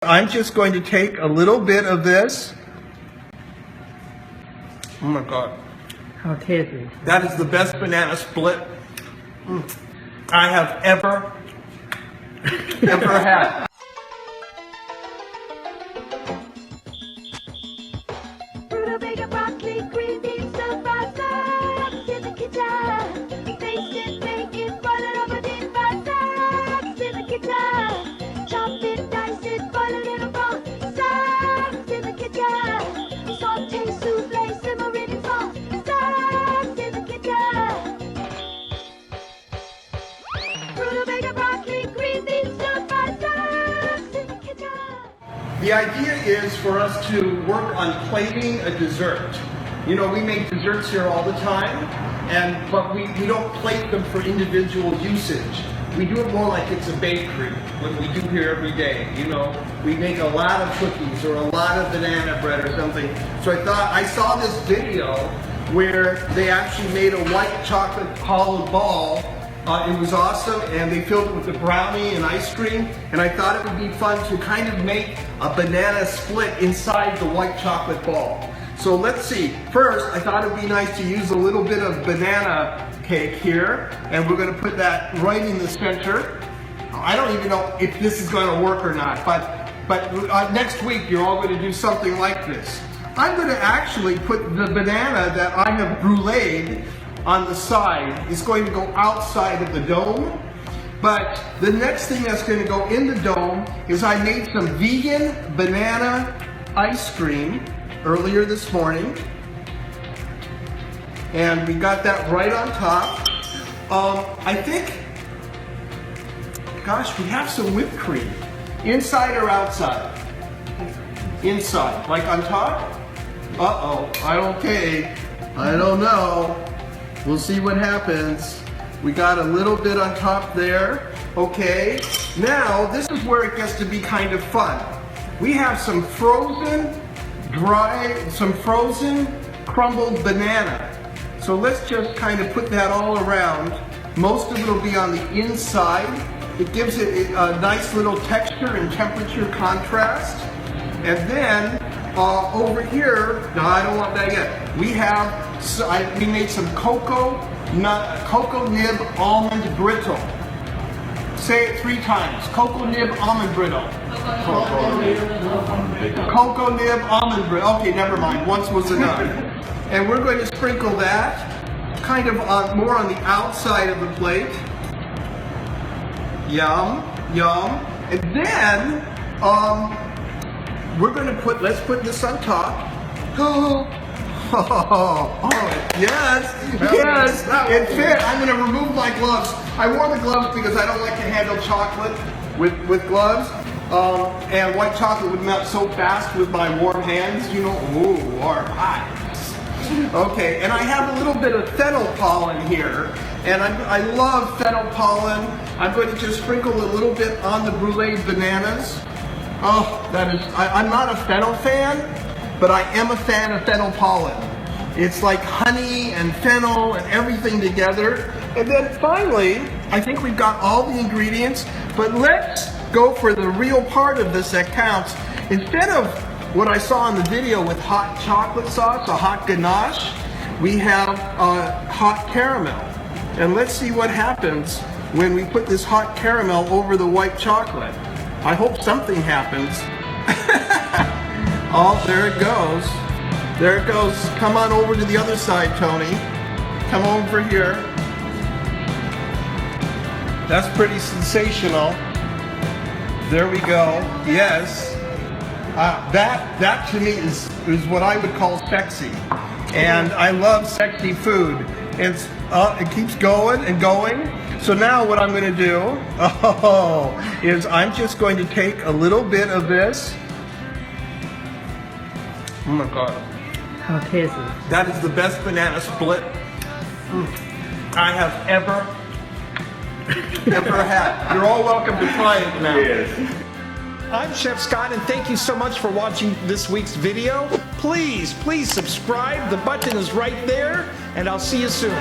I'm just going to take a little bit of this. Oh my God. How tasty. That is the best banana split I have ever had. Rutabaga, broccoli, green beans, stir-fry sauce in the kitchen. Baste it, bake it, boil it over deep-fried sauce in the kitchen. Chop it, dice it, boil it in a broth. Sauce in the kitchen. Saute, soufflé, simmering in sauce. Sauce in the kitchen. Rutabaga, broccoli, green beans, stir-fry sauce in the kitchen. The idea is for us to work on plating a dessert. You know, we make desserts here all the time, but we don't plate them for individual usage. We do it more like it's a bakery, what we do here every day. You know, we make a lot of cookies or a lot of banana bread or something. So I saw this video where they actually made a white chocolate hollow ball. It was awesome, and they filled it with the brownie and ice cream, and I thought it would be fun to kind of make a banana split inside the white chocolate ball. So let's see. First, I thought it would be nice to use a little bit of banana cake here, and we're going to put that right in the center. I don't even know if this is going to work or not, but next week you're all going to do something like this. I'm going to actually put the banana that I have bruleed on the side. Is going to go outside of the dome. But the next thing that's going to go in the dome is I made some vegan banana ice cream earlier this morning. And we got that right on top. I think, gosh, we have some whipped cream. Inside or outside? Inside. Like on top? Uh-oh. Okay. I don't know. We'll see what happens. We got a little bit on top there. Okay. Now, this is where it gets to be kind of fun. We have some frozen crumbled banana. So let's just kind of put that all around. Most of it will be on the inside. It gives it a nice little texture and temperature contrast. And then over here, no, I don't want that yet. We made some cocoa nib almond brittle. Say it 3 times. Cocoa nib almond brittle. Cocoa nib almond brittle. Okay, never mind. Once was enough. And we're going to sprinkle that kind of more on the outside of the plate. Yum, yum. And then we're going to let's put this on top. Oh, yes, it fit. I'm going to remove my gloves. I wore the gloves because I don't like to handle chocolate with gloves. And white chocolate would melt so fast with my warm hands, you know, ooh, warm, hot. Okay, and I have a little bit of fennel pollen here. And I love fennel pollen. I'm going to just sprinkle a little bit on the brulee bananas. Oh, I'm not a fennel fan, but I am a fan of fennel pollen. It's like honey and fennel and everything together. And then finally, I think we've got all the ingredients, but let's go for the real part of this that counts. Instead of what I saw in the video with hot chocolate sauce, a hot ganache, we have hot caramel. And let's see what happens when we put this hot caramel over the white chocolate. I hope something happens. Oh, there it goes. There it goes. Come on over to the other side, Tony. Come over here. That's pretty sensational. There we go. Yes. That to me is what I would call sexy. And I love sexy food. It keeps going and going. So now what I'm going to do is I'm just going to take a little bit of this. Oh my God. How tasty. That is the best banana split I have ever had. You're all welcome to try it now. Yes. I'm Chef Scott, and thank you so much for watching this week's video. Please subscribe. The button is right there, and I'll see you soon.